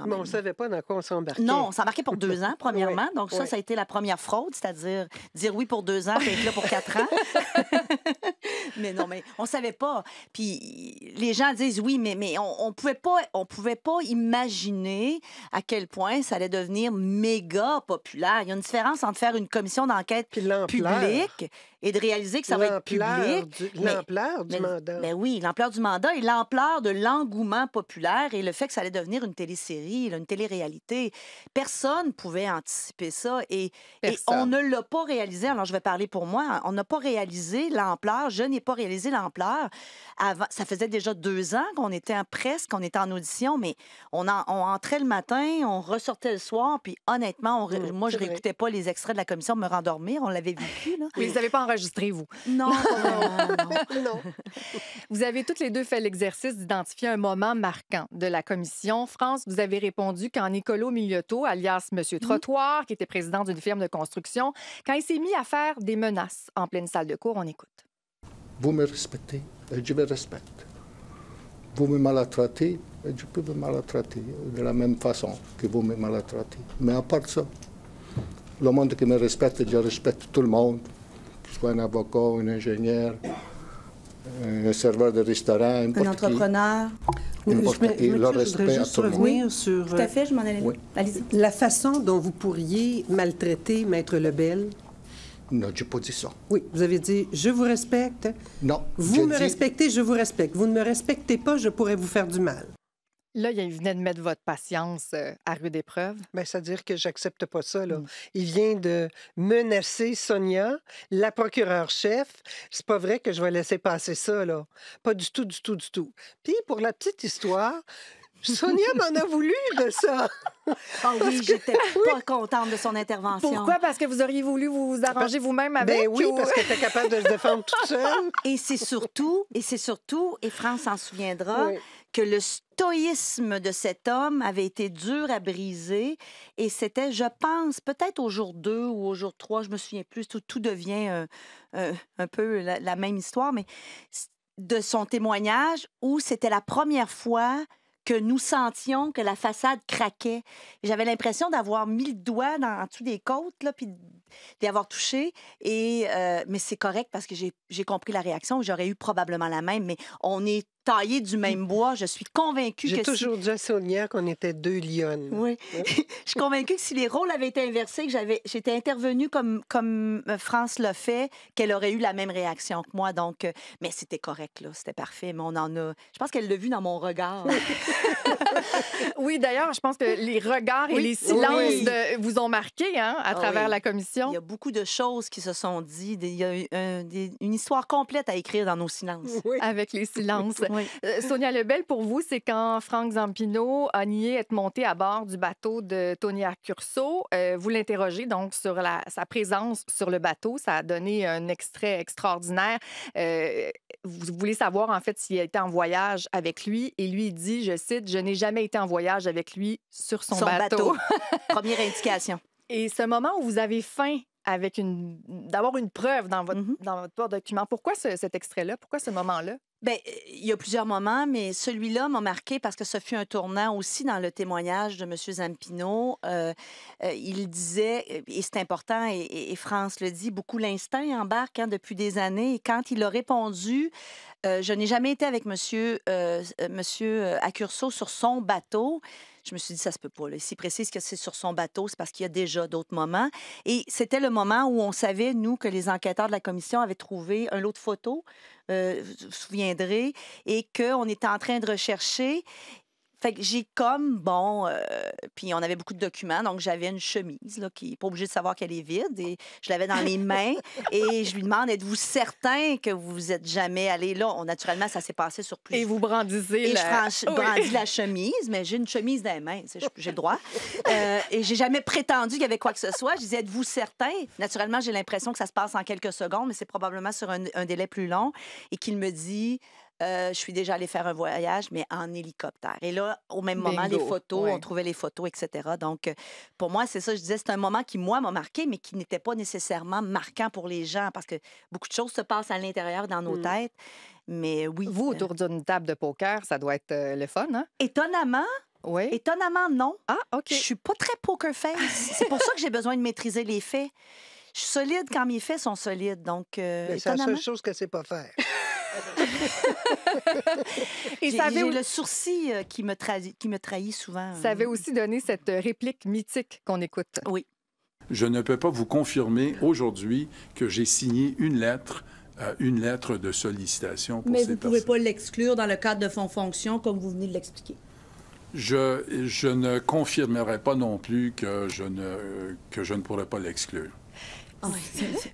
quand Mais même. on ne savait pas dans quoi on s'embarquait. Non, on s'embarquait pour 2 ans, premièrement. Oui, Donc, ça, oui. ça a été la première fraude, c'est-à-dire dire oui pour 2 ans, puis être là pour 4 ans. Mais non, mais on savait pas. Puis les gens disent oui, mais on pouvait pas imaginer à quel point ça allait devenir méga populaire. Il y a une différence entre faire une commission d'enquête Puis l'ampleur. publique et de réaliser que ça va être public. L'ampleur du mandat. Ben oui, l'ampleur du mandat et l'ampleur de l'engouement populaire et le fait que ça allait devenir une télésérie, là, une télé-réalité. Personne ne pouvait anticiper ça et on ne l'a pas réalisé. Alors, je vais parler pour moi. On n'a pas réalisé l'ampleur. Je n'ai pas réalisé l'ampleur. Avant, ça faisait déjà 2 ans qu'on était qu'on était en audition, mais on entrait le matin, on ressortait le soir, puis honnêtement, moi, je c'est vrai. réécoutais pas les extraits de la commission me rendormir. On l'avait vécu, là. Vous les avez pas enregistrés, vous. Non, pas vraiment, non. Non. Vous avez toutes les deux fait l'exercice d'identifier un moment marquant de la commission. France, vous avez répondu quand Niccolò Migliotto, alias Monsieur Trottoir, qui était président d'une firme de construction, quand il s'est mis à faire des menaces en pleine salle de cours, on écoute. Vous me respectez et je vous respecte. Vous me maltraitez et je peux vous maltraiter de la même façon que vous me maltraitez. Mais à part ça, le monde qui me respecte, je respecte tout le monde, que ce soit un avocat, un ingénieur, un serveur de restaurant, Un n'importe qui. entrepreneur. N'importe qui, le je voudrais respect à juste tout le monde. revenir sur Tout à fait, je m'en allais. Oui. Allez-y. la façon dont vous pourriez maltraiter Maître Lebel. Non, je n'ai pas dit ça. Oui, vous avez dit « je vous respecte ». Non. Vous j'ai me dit- respectez, je vous respecte. Vous ne me respectez pas, je pourrais vous faire du mal. Là, il venait de mettre votre patience à rude épreuve. Ben, c'est-à-dire que j'accepte pas ça, là. Il vient de menacer Sonia, la procureure-chef. C'est pas vrai que je vais laisser passer ça, là. Pas du tout, du tout, du tout. Puis, pour la petite histoire, Sonia m'en a voulu de ça. Ah oui, j'étais pas contente de son intervention. Pourquoi? Parce que vous auriez voulu vous arranger vous-même avec? Ben oui, ou- parce qu'elle était capable de se défendre toute seule. Et c'est surtout, et France s'en souviendra, Oui. que le stoïsme de cet homme avait été dur à briser. Et c'était, je pense, peut-être au jour 2 ou au jour 3, je me souviens plus, tout devient un peu la même histoire, mais de son témoignage où c'était la première fois que nous sentions que la façade craquait. J'avais l'impression d'avoir mis le doigt en dessous des côtes, là, puis d'y avoir touché. Mais c'est correct parce que j'ai compris la réaction. J'aurais eu probablement la même, mais on est taillés du même bois. Je suis convaincue J'ai que toujours dit à Sonia qu'on était 2 lionnes. Oui. Je suis convaincue que si les rôles avaient été inversés, que j'étais intervenue comme France l'a fait, qu'elle aurait eu la même réaction que moi. Donc, mais c'était correct, là. C'était parfait. Mais on en a... Je pense qu'elle l'a vu dans mon regard. Oui, d'ailleurs, je pense que les regards et Oui. les silences Oui. vous ont marqué à Ah travers oui. la commission. Il y a beaucoup de choses qui se sont dites. Il y a eu une histoire complète à écrire dans nos silences. Oui. Avec les silences. Oui. Sonia Lebel, pour vous, c'est quand Frank Zampino a nié être monté à bord du bateau de Tony Accurso. Vous l'interrogez donc sur sa présence sur le bateau. Ça a donné un extrait extraordinaire. Vous voulez savoir, en fait, s'il a été en voyage avec lui. Et lui, il dit, je cite, « Je n'ai jamais été en voyage avec lui sur son bateau. » Première indication. Et ce moment où vous avez faim avec d'avoir une preuve dans votre, Mhm. dans votre document, pourquoi cet extrait-là? Pourquoi ce moment-là? Bien, il y a plusieurs moments, mais celui-là m'a marqué parce que ce fut un tournant aussi dans le témoignage de M. Zampino. Il disait, et c'est important, et France le dit, beaucoup l'instinct embarque depuis des années. Et quand il a répondu, je n'ai jamais été avec monsieur Accurso sur son bateau, je me suis dit, ça se peut pas. Là. S'il précise que c'est sur son bateau, c'est parce qu'il y a déjà d'autres moments. Et c'était le moment où on savait, nous, que les enquêteurs de la commission avaient trouvé un lot de photos, vous vous souviendrez, et qu'on était en train de rechercher. Fait que j'ai comme, puis on avait beaucoup de documents, donc j'avais une chemise là, qui n'est pas obligée de savoir qu'elle est vide, et je l'avais dans les mains, et je lui demande, êtes-vous certain que vous n'êtes jamais allé là? Naturellement, ça s'est passé sur plusieurs... Et vous brandissez Et la... je brandis la chemise, mais j'ai une chemise dans les mains, j'ai le droit. Et j'ai jamais prétendu qu'il y avait quoi que ce soit. Je disais, êtes-vous certain? Naturellement, j'ai l'impression que ça se passe en quelques secondes, mais c'est probablement sur un délai plus long. Et qu'il me dit, je suis déjà allée faire un voyage, mais en hélicoptère. Et là, au même moment, Bingo. les photos, Ouais. on trouvait les photos, etc. Donc, pour moi, c'est ça, je disais, c'est un moment qui, moi, m'a marqué, mais qui n'était pas nécessairement marquant pour les gens, parce que beaucoup de choses se passent à l'intérieur dans nos têtes. Mais oui. Vous, autour d'une table de poker, ça doit être le fun, hein? Étonnamment, Oui. Étonnamment, non. Ah, OK. Je suis pas très poker face. C'est pour ça que j'ai besoin de maîtriser les faits. Je suis solide quand mes faits sont solides, donc Mais c'est la étonnamment. seule chose qu'elle ne sait pas faire. Et J'ai ça avait, le sourcil qui me trahit souvent. ça avait aussi donné cette réplique mythique qu'on écoute. Oui. Je ne peux pas vous confirmer aujourd'hui que j'ai signé une lettre de sollicitation pour Mais ces vous ne pouvez personnes. pas l'exclure dans le cadre de son fonction, comme vous venez de l'expliquer. Je ne confirmerai pas non plus que je ne pourrais pas l'exclure.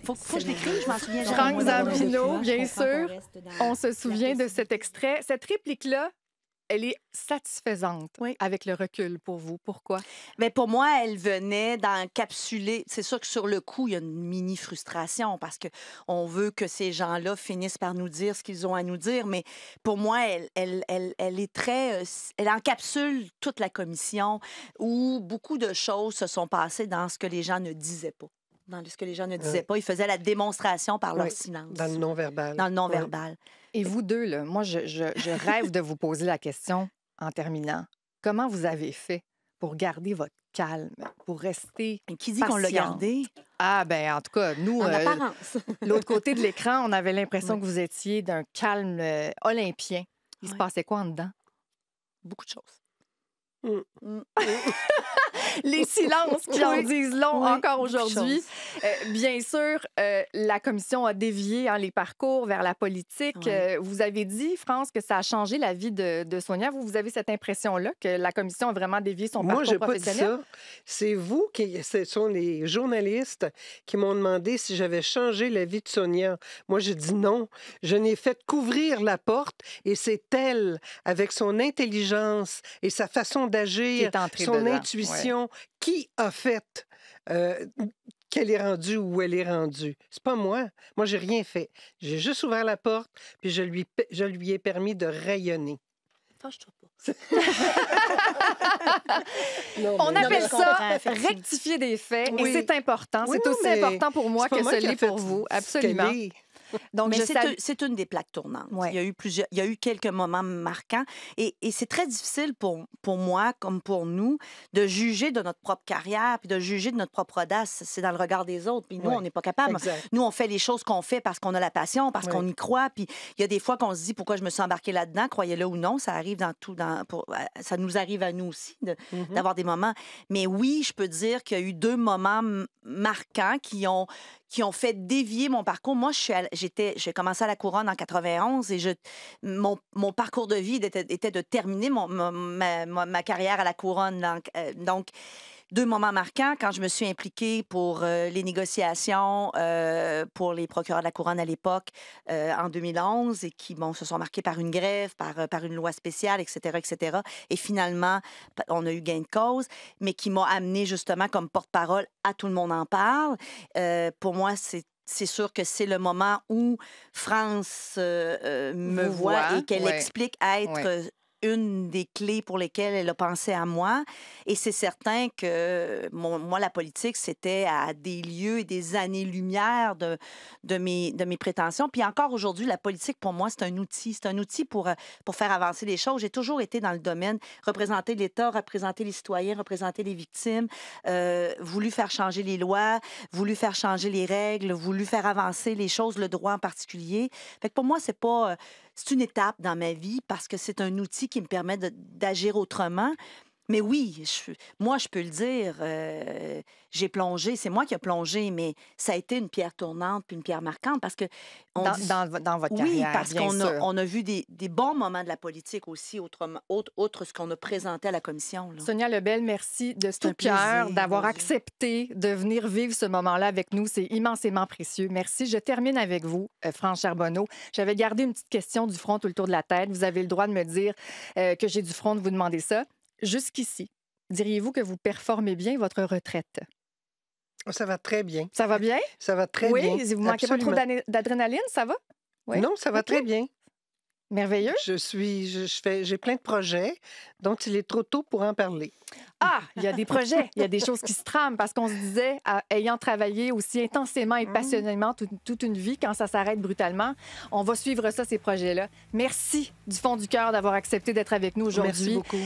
Faut que je l'écrive, je m'en souviens. Franck jamais. Zampino, bien Je comprends qu'on sûr. reste dans On se la souvient de possibilité. cet extrait. Cette réplique-là, elle est satisfaisante Oui. avec le recul pour vous. Pourquoi? Mais pour moi, elle venait d'encapsuler. C'est sûr que sur le coup, il y a une mini frustration parce que on veut que ces gens-là finissent par nous dire ce qu'ils ont à nous dire. Mais pour moi, elle est très. Elle encapsule toute la commission où beaucoup de choses se sont passées dans ce que les gens ne disaient pas. Dans ce que les gens ne disaient pas. Ils faisaient la démonstration par leur Oui, silence. dans le non-verbal. Dans le non-verbal. Et vous deux, là, moi, je rêve de vous poser la question en terminant. Comment vous avez fait pour garder votre calme, pour rester Et qui dit qu'on l'a patiente? gardé? Ah, ben en tout cas, nous, En apparence. l'autre côté de l'écran, on avait l'impression Oui. que vous étiez d'un calme olympien. Il se Oui. passait quoi en dedans? Beaucoup de choses. Les silences qui en Oui. disent long Oui, encore beaucoup de aujourd'hui. Bien sûr, la commission a dévié les parcours vers la politique. Oui. Vous avez dit, France, que ça a changé la vie de Sonia. Vous avez cette impression-là que la commission a vraiment dévié son Moi, parcours j'ai pas dit professionnel? ça. C'est vous ce sont les journalistes qui m'ont demandé si j'avais changé la vie de Sonia. Moi, j'ai dit non. Je n'ai fait couvrir la porte et c'est elle, avec son intelligence et sa façon Qui d'agir, est entrée son dedans, intuition, qui a fait qu'elle est rendue où elle est rendue. C'est pas moi. Moi, j'ai rien fait. J'ai juste ouvert la porte puis je lui ai permis de rayonner. Fâche-toi pas. Non, On mais- appelle je ça comprends, effectivement. rectifier des faits Oui. et c'est important. Oui, c'est non, aussi mais important pour moi c'est pas que moi ce qui a l'est fait pour vous. ce qu'elle Absolument. est. Donc, Mais je c'est c'est une des plaques tournantes. Ouais. Il y a eu quelques moments marquants et c'est très difficile pour moi comme pour nous de juger de notre propre carrière puis de juger de notre propre audace. C'est dans le regard des autres. Puis nous, Ouais. on n'est pas capable. Exact. Nous, on fait les choses qu'on fait parce qu'on a la passion, parce Ouais. qu'on y croit. Puis il y a des fois qu'on se dit pourquoi je me suis embarquée là-dedans, croyez-le ou non, ça arrive ça nous arrive à nous aussi Mhm. d'avoir des moments. Mais oui, je peux dire qu'il y a eu deux moments marquants qui ont fait dévier mon parcours. Moi, j'ai commencé à la Couronne en 91 et mon parcours de vie était de terminer ma carrière à la Couronne. Donc, deux moments marquants quand je me suis impliquée pour les négociations pour les procureurs de la Couronne à l'époque en 2011 et qui se sont marqués par une grève, par une loi spéciale, etc., etc. Et finalement, on a eu gain de cause, mais qui m'a amenée justement comme porte-parole à Tout le monde en parle. Pour moi, c'est sûr que c'est le moment où France me Vous voit voit, et qu'elle ouais. explique être Ouais. une des clés pour lesquelles elle a pensé à moi. Et c'est certain que moi, la politique, c'était à des lieux et des années-lumière de mes prétentions. Puis encore aujourd'hui, la politique, pour moi, c'est un outil. C'est un outil pour faire avancer les choses. J'ai toujours été dans le domaine, représenter l'État, représenter les citoyens, représenter les victimes, voulu faire changer les lois, voulu faire changer les règles, voulu faire avancer les choses, le droit en particulier. Fait que pour moi, c'est pas... c'est une étape dans ma vie parce que c'est un outil qui me permet d'agir autrement. Mais oui, moi, je peux le dire, j'ai plongé, c'est moi qui ai plongé, mais ça a été une pierre tournante puis une pierre marquante parce que... Dans votre oui, carrière, parce bien sûr. qu'on a vu des bons moments de la politique aussi, autre ce qu'on a présenté à la commission. Là. Sonia Lebel, merci de tout un cœur plaisir, d'avoir mon Dieu. accepté de venir vivre ce moment-là avec nous. C'est immensément précieux. Merci. Je termine avec vous, France Charbonneau. J'avais gardé une petite question du front tout le tour de la tête. Vous avez le droit de me dire que j'ai du front de vous demander ça. Jusqu'ici, diriez-vous que vous performez bien votre retraite? Ça va très bien. Ça va bien? Ça va très oui, bien. si vous manquez pas trop Absolument. d'adrénaline, ça va? Oui. Non, ça va OK. très bien. Merveilleux. J'ai plein de projets dont il est trop tôt pour en parler. Ah, il y a des projets, il y a des choses qui se trament parce qu'on se disait, ayant travaillé aussi intensément et passionnément toute une vie, quand ça s'arrête brutalement, on va suivre ça, ces projets-là. Merci du fond du cœur d'avoir accepté d'être avec nous Merci aujourd'hui. beaucoup.